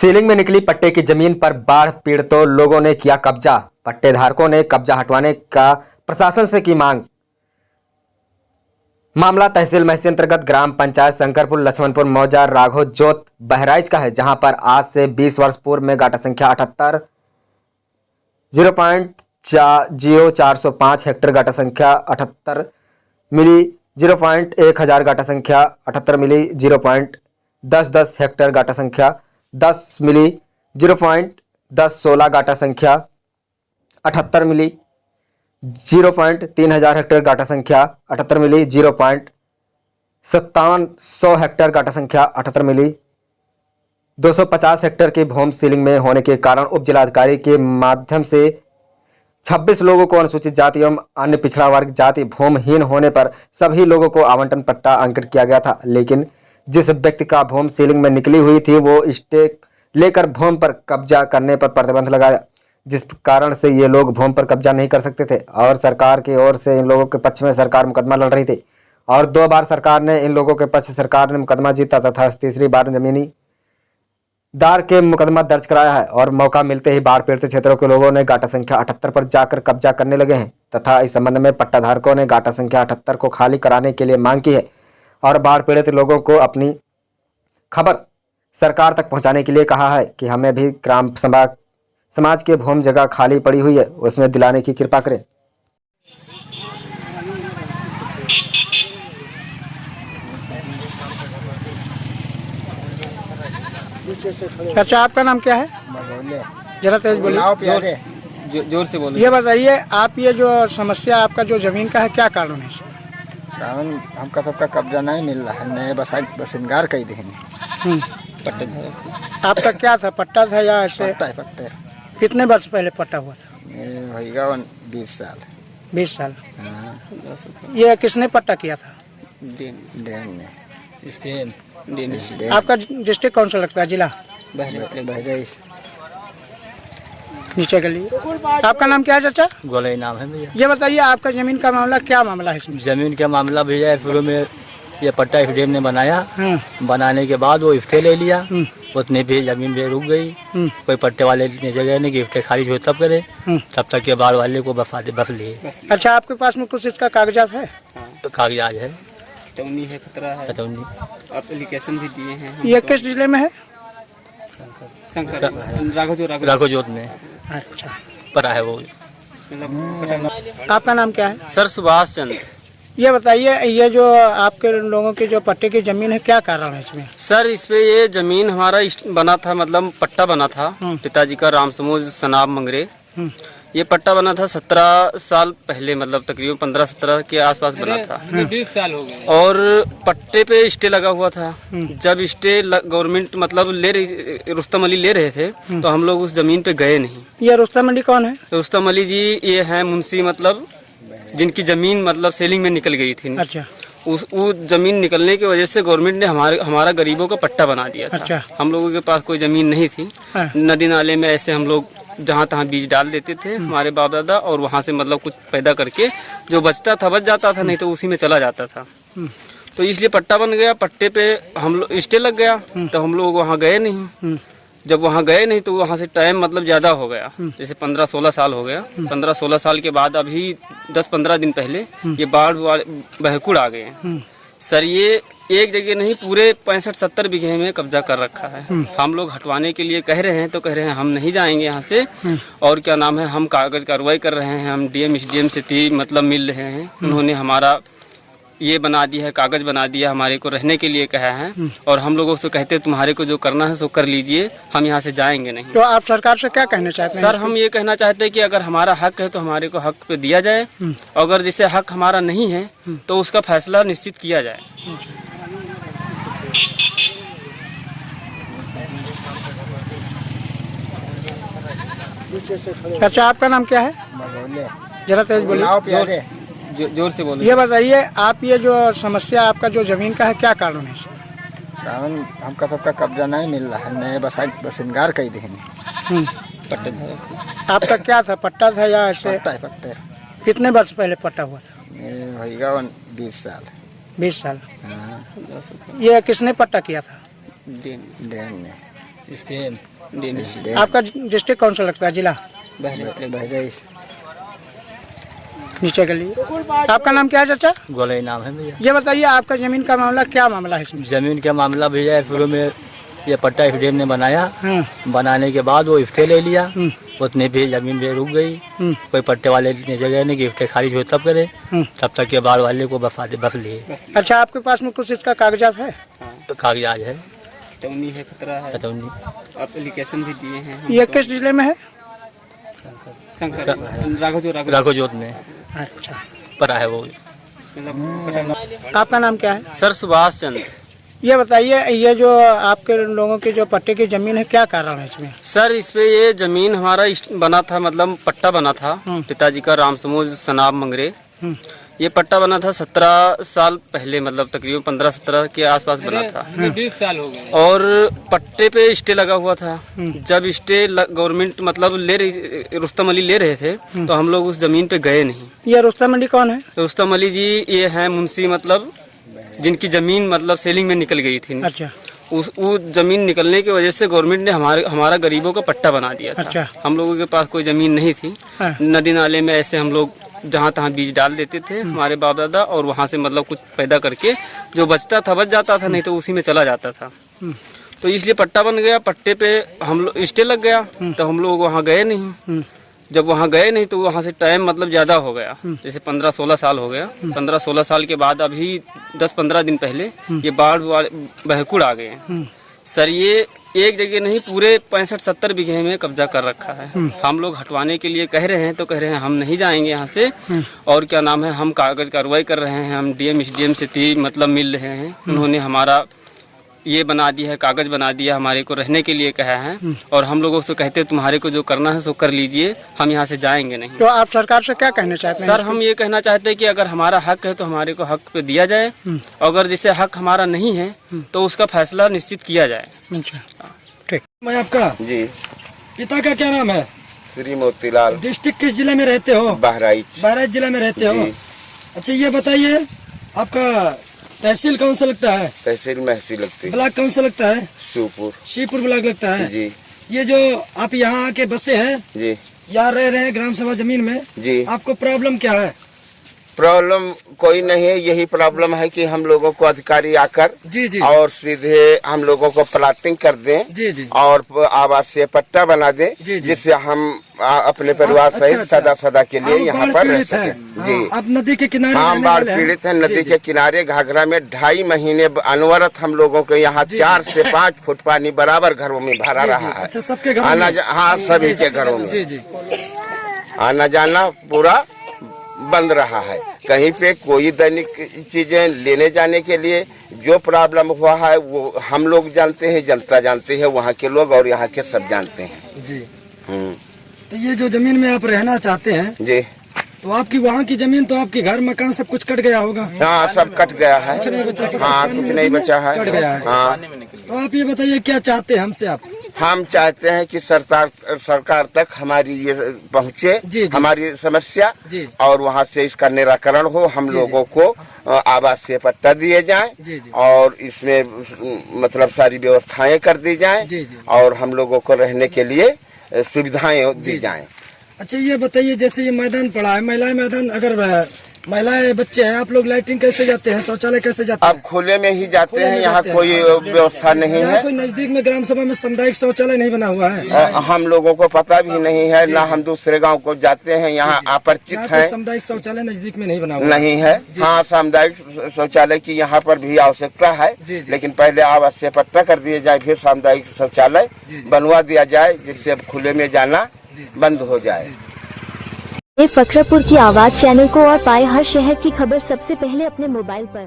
Ceiling में निकली पट्टे की जमीन पर बाढ़ पीड़ितों लोगों ने किया कब्जा। पट्टे धारकों ने कब्जा हटवाने का प्रशासन से की मांग। मामला तहसील महसी अंतर्गत ग्राम पंचायत शंकरपुर लक्ष्मणपुर मौजा राघव जोत बहराइच का है, जहां पर आज से 20 वर्ष पूर्व में गाटा संख्या 78 0.0405 हेक्टेयर गाटा संख्या 78 मिली 0.1000 गाटा संख्या 78 मिली 0.1010 हेक्टेयर गाटा संख्या 10 मिली 0.1016 गाटा संख्या 78 मिली 0.3000 हेक्टेयर गाटा संख्या 78 मिली 0.5700 हेक्टेयर गाटा संख्या 78 मिली 250 हेक्टेयर की भूमि सीलिंग में होने के कारण उप जिलाधिकारी के माध्यम से 26 लोगों को अनुसूचित जाति एवं अन्य पिछड़ा वर्ग जाति भूमिहीन होने पर सभी लोगों को आवंटन पट्टा अंकित किया गया था। लेकिन जिस व्यक्ति का भूमि सीलिंग में निकली हुई थी वो स्टे लेकर भूमि पर कब्जा करने पर प्रतिबंध लगाया, जिस कारण से ये लोग भूमि पर कब्जा नहीं कर सकते थे और सरकार की ओर से इन लोगों के पक्ष में सरकार मुकदमा लड़ रही थी और 2 बार सरकार ने इन लोगों के पक्ष से सरकार ने मुकदमा जीता तथा तीसरी बार जमीनीदार के मुकदमा दर्ज कराया है और मौका मिलते ही बाढ़ पीड़ित क्षेत्रों के लोगों ने गाटा संख्या 78 पर जाकर कब्जा करने लगे हैं तथा इस संबंध में पट्टाधारकों ने गाटा संख्या 78 को खाली कराने के लिए मांग की है और बाढ़ पीड़ित लोगों को अपनी खबर सरकार तक पहुंचाने के लिए कहा है कि हमें भी ग्राम समाज के भूमि जगह खाली पड़ी हुई है उसमें दिलाने की कृपा करें। अच्छा, आपका नाम क्या है? जरा तेज बोलिए, जोर से बोलिए। ये बताइए, आप ये जो समस्या आपका जो जमीन का है, क्या कारण है इसमें? कारण हमका सबका कब्जा नहीं मिल रहा है, नए बसिंगार कई देंगे। आपका क्या था, पट्टा था या ऐसे? पट्टे। कितने वर्ष पहले पट्टा हुआ था? होगा 20 साल। 20 साल। हाँ। ये किसने पट्टा किया था? डेन ने। आपका डिस्ट्रिक्ट कौन सा लगता है, जिला? बहराइच। नीचे गली। आपका नाम क्या है चाचा? गोलाई नाम है भैया। ये बताइए, आपका जमीन का मामला क्या मामला है इसमें? जमीन का मामला भैया शुरू में ये पट्टा एफडीएम ने बनाया। बनाने के बाद वो इफ्टे ले लिया, उतने भी जमीन भी रुक गई। कोई पट्टे वाले ने जगह नहीं कि इफ्टे खारिज हो तब करे, तब तक के बाद वाले को बस लिए। अच्छा, आपके पास में कुछ इसका कागजात है? तो कागजात है, कतौनी है, खतरा है, कतौनी एप्लीकेशन भी दिए हैं। ये किस जिले में है? राघव जोत में। अच्छा, पता है वो। आपका नाम क्या है? सर सुभाष चंद्र। ये बताइए, ये जो आपके लोगों की जो पट्टे की जमीन है, क्या कारण है इसमें? सर इस पे ये जमीन हमारा बना था, मतलब पट्टा बना था पिताजी का, राम समूह सनाब मंगरे। ये पट्टा बना था 17 साल पहले, मतलब तकरीबन 15-17 के आसपास बना था। 20 साल हो गए और पट्टे पे स्टे लगा हुआ था। जब स्टे गवर्नमेंट मतलब रुस्तम अली ले रहे थे तो हम लोग उस जमीन पे गए नहीं। ये रुस्तम अली कौन है? रुस्तम अली जी ये है मुंशी, मतलब जिनकी जमीन मतलब सेलिंग में निकल गई थी। अच्छा। वो जमीन निकलने की वजह से गवर्नमेंट ने हमारा गरीबों का पट्टा बना दिया था। अच्छा। हम लोगों के पास कोई जमीन नहीं थी। नदी नाले में ऐसे हम लोग जहाँ तहाँ बीज डाल देते थे हमारे बाप दादा, और वहाँ से मतलब कुछ पैदा करके जो बचता था बच जाता था, नहीं तो उसी में चला जाता था। तो इसलिए पट्टा बन गया, पट्टे पे हम लोग स्टे लग गया, तो हम लोग वहाँ गए नहीं। जब वहाँ गए नहीं तो वहाँ से टाइम मतलब ज़्यादा हो गया, जैसे 15-16 साल हो गया। 15-16 साल के बाद अभी 10-15 दिन पहले ये बाढ़ बहकुड़ आ गए। सर ये एक जगह नहीं, पूरे 65-70 बीघे में कब्जा कर रखा है। हम लोग हटवाने के लिए कह रहे हैं तो कह रहे हैं हम नहीं जाएंगे यहाँ से, और क्या नाम है, हम कागज कार्रवाई कर रहे हैं, हम डीएम एसडीएम से मतलब मिल रहे हैं। उन्होंने हमारा ये बना दिया है, कागज बना दिया, हमारे को रहने के लिए कहा है, और हम लोगों से कहते हैं तुम्हारे को जो करना है सो कर लीजिए, हम यहाँ से जाएंगे नहीं। तो आप सरकार से क्या कहना चाहते हैं? सर हम ये कहना चाहते हैं कि अगर हमारा हक है तो हमारे को हक पे दिया जाए, अगर जिसे हक हमारा नहीं है तो उसका फैसला निश्चित किया जाए। अच्छा, आपका नाम क्या है? जरा तेज बोलिए, जोर से बोलिए। ये बताइए, आप ये जो समस्या आपका जो जमीन का है, क्या कारण है इसमें? कारण हमका सबका कब्जा नहीं मिल रहा है, नए बसिंगार कई देंगे। आपका क्या था, पट्टा था या ऐसे? पट्टे। कितने वर्ष पहले पट्टा हुआ था? होगा 20 साल। 20 साल। हाँ। ये किसने पट्टा किया था? डेन ने। इसके आपका डिस्ट्रिक्ट कौन सा लगता है, जिला? बहराइच। नीचे गली। आपका नाम क्या है चाचा? गोलाई नाम है भैया। ये बताइए आपका जमीन का मामला क्या मामला है इसमें? जमीन का मामला भैया शुरू में ये पट्टा एफडीएम ने बनाया, बनाने के बाद वो इफ्टे ले लिया, उतने भी जमीन भी रुक गई। कोई पट्टे वाले ने जगह नहीं कि इफ्टे खारिज हो तब करे, तब तक ये बाढ़ वाले को बस लिए। अच्छा, आपके पास में कुछ इसका कागजात है? तो कागजात है, टौनी है, खतरा है, एप्लीकेशन भी दिए हैं। ये किस जिले में है? राघो जोत में अच्छा, पड़ा है वो। आपका नाम क्या है? सर सुभाष चंद्र। ये बताइए, ये जो आपके लोगों की जो पट्टे की जमीन है, क्या कारण है इसमें? सर इस पे ये जमीन हमारा बना था, मतलब पट्टा बना था पिताजी का, राम समूह सनाब मंगरे। ये पट्टा बना था 17 साल पहले, मतलब तकरीबन 15-17 के आसपास बना था। 20 साल हो गए। और पट्टे पे स्टे लगा हुआ था। जब स्टे गवर्नमेंट मतलब रुस्तम अली ले रहे थे, तो हम लोग उस जमीन पे गए नहीं। ये रुस्तम अली कौन है? रुस्तम अली जी ये है मुंशी, मतलब जिनकी जमीन मतलब सेलिंग में निकल गई थी। अच्छा। वो जमीन निकलने की वजह से गवर्नमेंट ने हमारा गरीबों का पट्टा बना दिया था। अच्छा। हम लोगों के पास कोई जमीन नहीं थी। नदी नाले में ऐसे हम लोग जहाँ तहाँ बीज डाल देते थे हमारे बाप दादा, और वहाँ से मतलब कुछ पैदा करके जो बचता था बच जाता था, नहीं तो उसी में चला जाता था। तो इसलिए पट्टा बन गया, पट्टे पे हम लोग स्टे लग गया, तो हम लोग वहाँ गए नहीं। जब वहाँ गए नहीं तो वहाँ से टाइम मतलब ज़्यादा हो गया, जैसे 15-16 साल हो गया। 15-16 साल के बाद अभी 10-15 दिन पहले ये बाढ़ बहकुड़ आ गए। सर ये एक जगह नहीं, पूरे 65-70 बीघे में कब्जा कर रखा है। हम लोग हटवाने के लिए कह रहे हैं, तो कह रहे हैं हम नहीं जाएंगे यहाँ से। और क्या नाम है, हम कागज कार्रवाई कर रहे हैं, हम डीएम एसडीएम से मतलब मिल रहे हैं। उन्होंने हमारा ये बना दिया है, कागज बना दिया, हमारे को रहने के लिए कहा है। और हम लोगों से कहते तुम्हारे को जो करना है सो कर लीजिए, हम यहाँ से जाएंगे नहीं। तो आप सरकार से क्या कहना चाहते हैं? सर हम ये कहना चाहते हैं कि अगर हमारा हक है तो हमारे को हक पे दिया जाए, अगर जैसे हक हमारा नहीं है तो उसका फैसला निश्चित किया जाए। अच्छा, ठीक। मैं आपका जी, पिता का क्या नाम है? श्री मोतीलाल। डिस्ट्रिक्ट किस जिले में रहते हो? बहराइच। बहराइच जिले में रहते हो। जी। अच्छा ये बताइए, आपका तहसील कौन सा लगता है? तहसील महसी लगती है। ब्लॉक कौन सा लगता है? शिवपुर। शिवपुर ब्लॉक लगता है। जी। ये जो आप यहाँ आके बसे हैं, जी, यहाँ रह रहे हैं ग्राम सभा जमीन में, जी, आपको प्रॉब्लम क्या है? प्रॉब्लम कोई नहीं है, यही प्रॉब्लम है कि हम लोगों को अधिकारी आकर जी जी और सीधे हम लोगों को प्लाटिंग कर दें जी जी और आवासीय पट्टा बना दें, जी, जी। जिससे हम अपने परिवार सहित सदा के लिए आप यहाँ बाढ़ पर रह पीड़ित हैं। सकें। जी, आप नदी के किनारे हम रहने बाढ़ वाले हैं। पीड़ित हैं। जी, नदी जी। के किनारे घाघरा में 2.5 महीने अनवरत हम लोगों को यहाँ 4 से 5 फुट पानी बराबर घरों में भरा रहा है। अच्छा, सबके घरों आना में? हाँ, सभी के घरों में जी जी आना जाना पूरा बंद रहा है। कहीं पे कोई दैनिक चीजें लेने जाने के लिए जो प्रॉब्लम हुआ है वो हम लोग जानते हैं, जनता जानती है, वहाँ के लोग और यहाँ के सब जानते हैं। जी। तो ये जो जमीन में आप रहना चाहते हैं, जी, तो आपकी वहाँ की जमीन, तो आपके घर मकान सब कुछ कट गया होगा? हाँ, सब कट गया है। कुछ नहीं बचा, सब हाँ, पानी कुछ में नहीं बचा है। कट गया है। हाँ, तो आप ये बताइए क्या चाहते हैं हमसे आप? हम चाहते हैं कि सरकार तक हमारी ये पहुँचे, जी, जी। हमारी समस्या, जी। और वहाँ से इसका निराकरण हो। हम लोगों को आवासीय पट्टा दिए जाएं, जी, जी। और इसमें मतलब सारी व्यवस्थाएं कर दी जाएं, जी, जी। और हम लोगों को रहने के लिए सुविधाएं दी जाएं। अच्छा ये बताइए, जैसे ये मैदान पड़ा है, महिलाएं मैदान, अगर महिलाएं बच्चे हैं, आप लोग लैट्रिन कैसे जाते हैं, शौचालय कैसे जाते हैं? अब खुले में ही जाते खुले में हैं, यहाँ जाते हैं। कोई व्यवस्था नहीं यहाँ है। कोई नजदीक में ग्राम सभा में सामुदायिक शौचालय नहीं बना हुआ है? हम लोगों को पता भी नहीं है, ना हम दूसरे गांव को जाते हैं, यहाँ अपरिचित यहाँ है, कोई सामुदायिक शौचालय नजदीक में नहीं बना हुआ नहीं है। हाँ, सामुदायिक शौचालय की यहाँ पर भी आवश्यकता है, जी, जी। लेकिन पहले आवासीय पट्टा कर दिए जाए, फिर सामुदायिक शौचालय बनवा दिया जाए, जिससे अब खुले में जाना बंद हो जाए। फखरपुर की आवाज चैनल को और पाए हर शहर की खबर सबसे पहले अपने मोबाइल पर।